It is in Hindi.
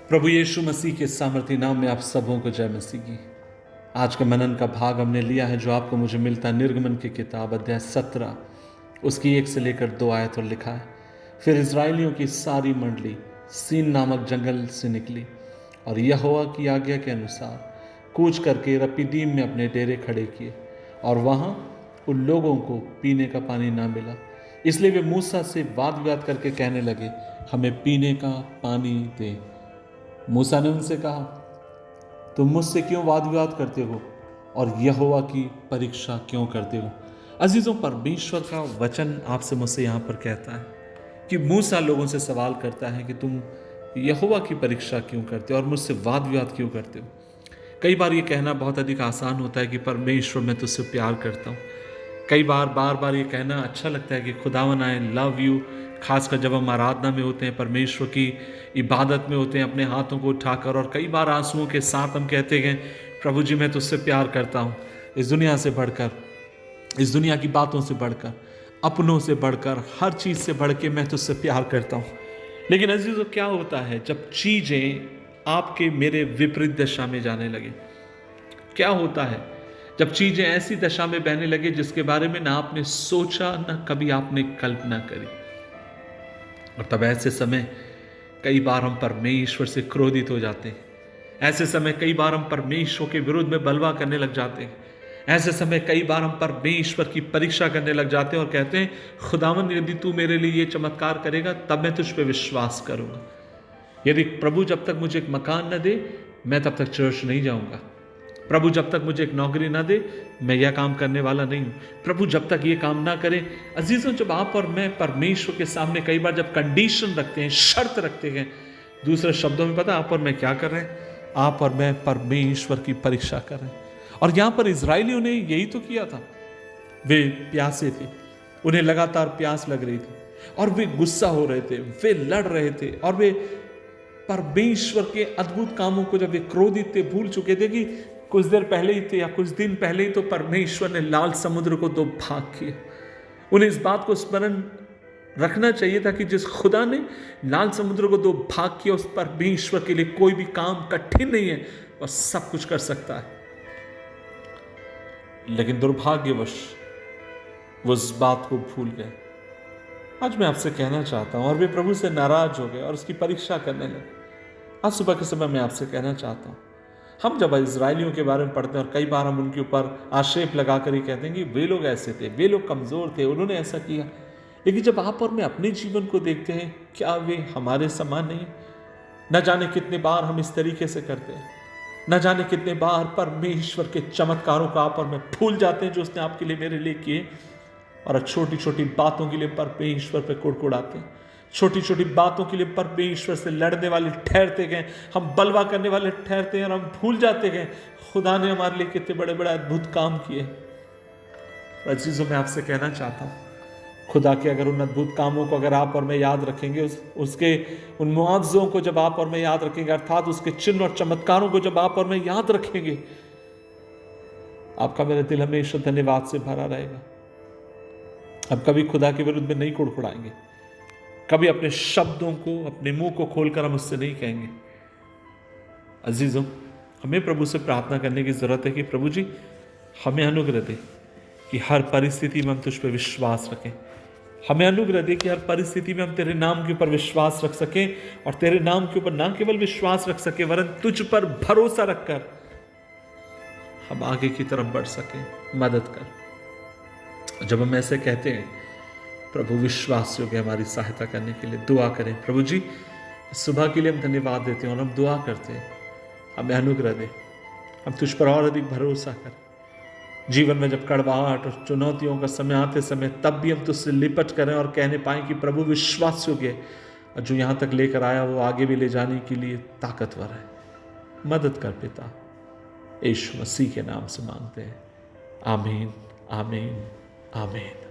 प्रभु यीशु मसीह के सामर्थी नाम में आप सबों को जय मसीह की। आज का मनन का भाग हमने लिया है जो आपको मुझे मिलता है निर्गमन की किताब अध्याय 17 उसकी 1 से लेकर 2 आयत और लिखा है। फिर इजराइलियों की सारी मंडली सीन नामक जंगल से निकली और यहोवा की आज्ञा के अनुसार कूच करके रपीदीम में अपने डेरे खड़े किए और वहाँ उन लोगों को पीने का पानी ना मिला। इसलिए वे मूसा से वाद विवाद करके कहने लगे, हमें पीने का पानी दे। मूसा ने उनसे कहा, तुम मुझसे क्यों वाद विवाद करते हो और यहोवा की परीक्षा क्यों करते हो। अजीजों, परमेश्वर का वचन आपसे मुझसे यहाँ पर कहता है कि मूसा लोगों से सवाल करता है कि तुम यहोवा की परीक्षा क्यों करते हो और मुझसे वाद विवाद क्यों करते हो। कई बार ये कहना बहुत अधिक आसान होता है कि परमेश्वर मैं तुझसे प्यार करता हूँ। कई बार बार ये कहना अच्छा लगता है कि खुदावन आई लव यू, खासकर जब हम आराधना में होते हैं, परमेश्वर की इबादत में होते हैं अपने हाथों को उठाकर, और कई बार आंसुओं के साथ हम कहते हैं प्रभु जी मैं तुझसे प्यार करता हूँ, इस दुनिया से बढ़कर, इस दुनिया की बातों से बढ़कर, अपनों से बढ़कर, हर चीज़ से बढ़ के मैं तुझसे प्यार करता हूँ। लेकिन अजीजों, क्या होता है जब चीज़ें आपके मेरे विपरीत दशा में जाने लगे? क्या होता है जब चीज़ें ऐसी दशा में बहने लगे जिसके बारे में ना आपने सोचा ना कभी आपने कल्पना करी? और तब ऐसे समय कई बार हम परमेश्वर से क्रोधित हो जाते हैं। ऐसे समय कई बार हम परमेश्वर के विरुद्ध में बलवा करने लग जाते हैं। ऐसे समय कई बार हम परमेश्वर की परीक्षा करने लग जाते हैं और कहते हैं, खुदावन यदि तू मेरे लिए ये चमत्कार करेगा तब मैं तुझ पे विश्वास करूंगा। यदि प्रभु जब तक मुझे एक मकान न दे मैं तब तक चर्च नहीं जाऊंगा। प्रभु जब तक मुझे एक नौकरी ना दे मैं यह काम करने वाला नहीं हूं। प्रभु जब तक ये काम ना करे। अजीजों, जब आप और मैं परमेश्वर के सामने कई बार जब कंडीशन रखते हैं, शर्त रखते हैं, दूसरे शब्दों में पता आप और मैं क्या कर रहे हैं? आप और मैं परमेश्वर की परीक्षा कर रहे हैं। और यहां पर इजरायलियों ने यही तो किया था। वे प्यासे थे, उन्हें लगातार प्यास लग रही थी और वे गुस्सा हो रहे थे, वे लड़ रहे थे और वे परमेश्वर के अद्भुत कामों को जब वे क्रोधित थे, भूल चुके थे कि कुछ देर पहले ही थे या कुछ दिन पहले ही तो परमेश्वर ने लाल समुद्र को 2 भाग किए। उन्हें इस बात को स्मरण रखना चाहिए था कि जिस खुदा ने लाल समुद्र को 2 भाग किया, उस परमेश्वर के लिए कोई भी काम कठिन नहीं है, वह सब कुछ कर सकता है। लेकिन दुर्भाग्यवश वो उस बात को भूल गए। आज मैं आपसे कहना चाहता हूं, और वे प्रभु से नाराज हो गए और उसकी परीक्षा करने लगे। आज सुबह के समय मैं आपसे कहना चाहता हूं, हम जब इजरायलियों के बारे में पढ़ते हैं और कई बार हम उनके ऊपर आक्षेप लगाकर ही कहते हैं कि वे लोग ऐसे थे, वे लोग कमजोर थे, उन्होंने ऐसा किया। लेकिन जब आप और मैं अपने जीवन को देखते हैं, क्या वे हमारे समान नहीं? न जाने कितने बार हम इस तरीके से करते हैं, न जाने कितने बार परमेश्वर के चमत्कारों का आप और मैं भूल जाते हैं जो उसने आपके लिए, मेरे लिए किए, और छोटी छोटी बातों के लिए परमेश्वर पे कुड़कुड़ाते हैं। छोटी छोटी बातों के लिए परमेश्वर से लड़ने वाले ठहरते गए, हम बलवा करने वाले ठहरते हैं और हम भूल जाते गए खुदा ने हमारे लिए कितने बड़े बड़े अद्भुत काम किए। अजीजों, मैं आपसे कहना चाहता हूं, खुदा के अगर उन अद्भुत कामों को अगर आप और मैं याद रखेंगे, उसके उन मुआवजों को जब आप और मैं याद रखेंगे, अर्थात उसके चिन्ह और चमत्कारों को जब आप और मैं याद रखेंगे, आपका मेरा दिल हमेशा धन्यवाद से भरा रहेगा। अब कभी खुदा के विरुद्ध में नहीं कुड़कुड़ाएंगे, कभी अपने शब्दों को, अपने मुंह को खोलकर हम उससे नहीं कहेंगे। अजीजों, हमें प्रभु से प्रार्थना करने की जरूरत है कि प्रभु जी हमें अनुग्रह दे कि हर परिस्थिति में हम तुझ पर विश्वास रखें। हमें अनुग्रह दे कि हर परिस्थिति में हम तेरे नाम के ऊपर विश्वास रख सकें और तेरे नाम के ऊपर ना केवल विश्वास रख सके वरन तुझ पर भरोसा रखकर हम आगे की तरफ बढ़ सकें। मदद कर। जब हम ऐसे कहते हैं, प्रभु विश्वास योग्य हमारी सहायता करने के लिए दुआ करें। प्रभु जी सुबह के लिए हम धन्यवाद देते हैं और हम दुआ करते हैं, हमें अनुग्रह दे, हम तुझ पर और अधिक भरोसा करें। जीवन में जब कड़वाहट और चुनौतियों का समय आते समय तब भी हम तुझसे लिपट करें और कहने पाएं कि प्रभु विश्वास योग्य और जो यहाँ तक लेकर आया वो आगे भी ले जाने के लिए ताकतवर है। मदद कर पिता, यीशु मसीह के नाम से मांगते हैं। आमीन, आमीन, आमीन।